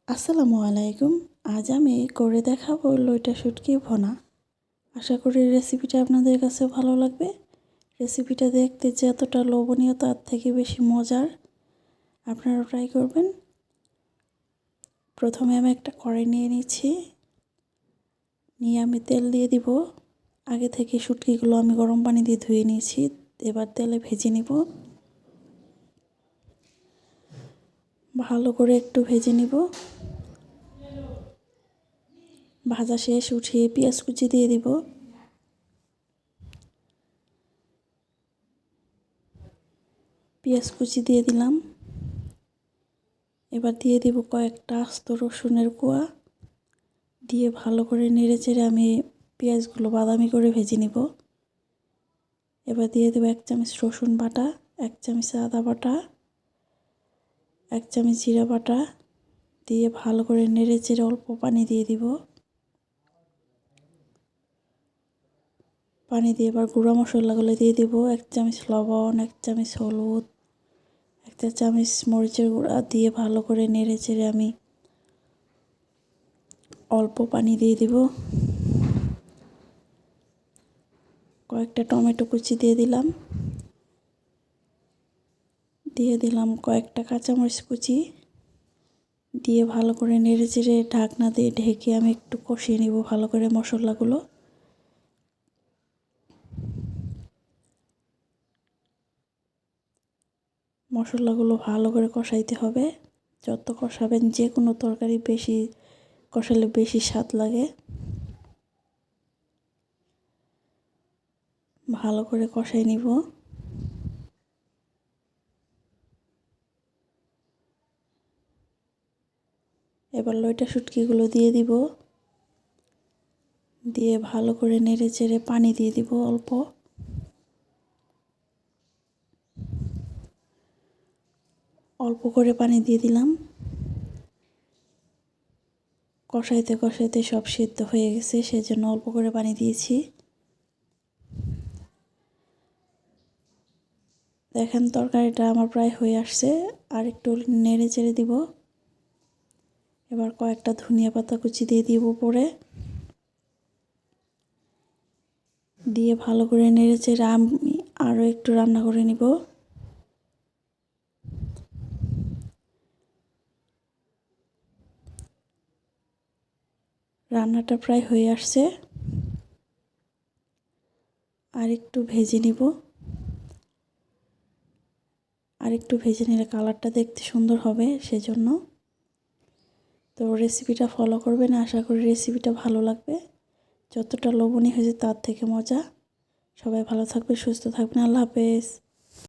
আসসালামু আলাইকুম। আজ আমি করে দেখাবো লইটা শুটকি ভুনা। আশা করি রেসিপিটা আপনাদের কাছে ভালো লাগবে। রেসিপিটা দেখতে যতটা লোভনীয় তার থেকে বেশি মজার। আপনারা ট্রাই করবেন। প্রথমে আমি একটা কড়াই নিয়ে নিচ্ছি। নিয়ে আমি তেল দিয়ে দিব। আগে থেকে শুটকিগুলো আমি গরম পানি দিয়ে ধুয়ে নিয়েছি। এবার তেলে ভেজে নিব। ভালো করে একটু ভেজে নিব। ভাজা শেষ উঠিয়ে পেঁয়াজ কুচি দিয়ে দিব। পেঁয়াজ কুচি দিয়ে দিলাম। এবার দিয়ে দিব কয়েকটা আস্ত রসুনের কোয়া। দিয়ে ভালো করে নেড়েচেড়ে আমি পেঁয়াজগুলো বাদামি করে ভেজে নিব। এবার দিয়ে দেব 1 চামচ রসুন বাটা, 1 চামচ আদা বাটা, 1 চামচ জিরা বাটা। দিয়ে ভালো করে নেড়েচেড়ে অল্প পানি দিয়ে দিব। পানি দিয়ে এবার গুঁড়া মশলাগুলো দিয়ে দিব। 1 চামচ লবণ, 1 চামচ হলুদ, 1 চামচ মরিচের গুঁড়া দিয়ে ভালো করে নেড়েচেড়ে আমি অল্প পানি দিয়ে দিব। কয়েকটা টমেটো কুচি দিয়ে দিলাম। দিয়ে দিলাম কয়েকটা কাঁচামরিচ কুচি। দিয়ে ভালো করে নেড়েচেড়ে ঢাকনা দিয়ে ঢেকে আমি একটু কষিয়ে নিব ভালো করে মশলাগুলো। মশলাগুলো ভালো করে কষাইতে হবে। যত কষাবেন যে কোনো তরকারি বেশি কষালে বেশি স্বাদ লাগে। ভালো করে কষাই নিব। এবার লইটা শুটকিগুলো দিয়ে দিব। দিয়ে ভালো করে নেড়েচেড়ে পানি দিয়ে দিব অল্প। অল্প করে পানি দিয়ে দিলাম। কষাইতে কষাইতে সব সিদ্ধ হয়ে গেছে, সেজন্য অল্প করে পানি দিয়েছি। দেখেন তরকারিটা আমার প্রায় হয়ে আসছে। আর একটু নেড়ে চেড়ে দিব। এবার কয়েকটা ধনিয়া পাতা কুচি দিয়ে দিব উপরে। দিয়ে ভালো করে নেড়ে চেড়ে আমি আরও একটু রান্না করে নিব। রান্নাটা প্রায় হয়ে আসছে। আর একটু ভেজে নিব। আর একটু ভেজে নিলে কালারটা দেখতে সুন্দর হবে, সেজন্য। তো রেসিপিটা ফলো করবেন, আশা করি রেসিপিটা ভালো লাগবে। যতটা লোভনীয় হয়েছে তার থেকে মজা। সবাই ভালো থাকবে, সুস্থ থাকবেন। আল্লাহ হাফেজ।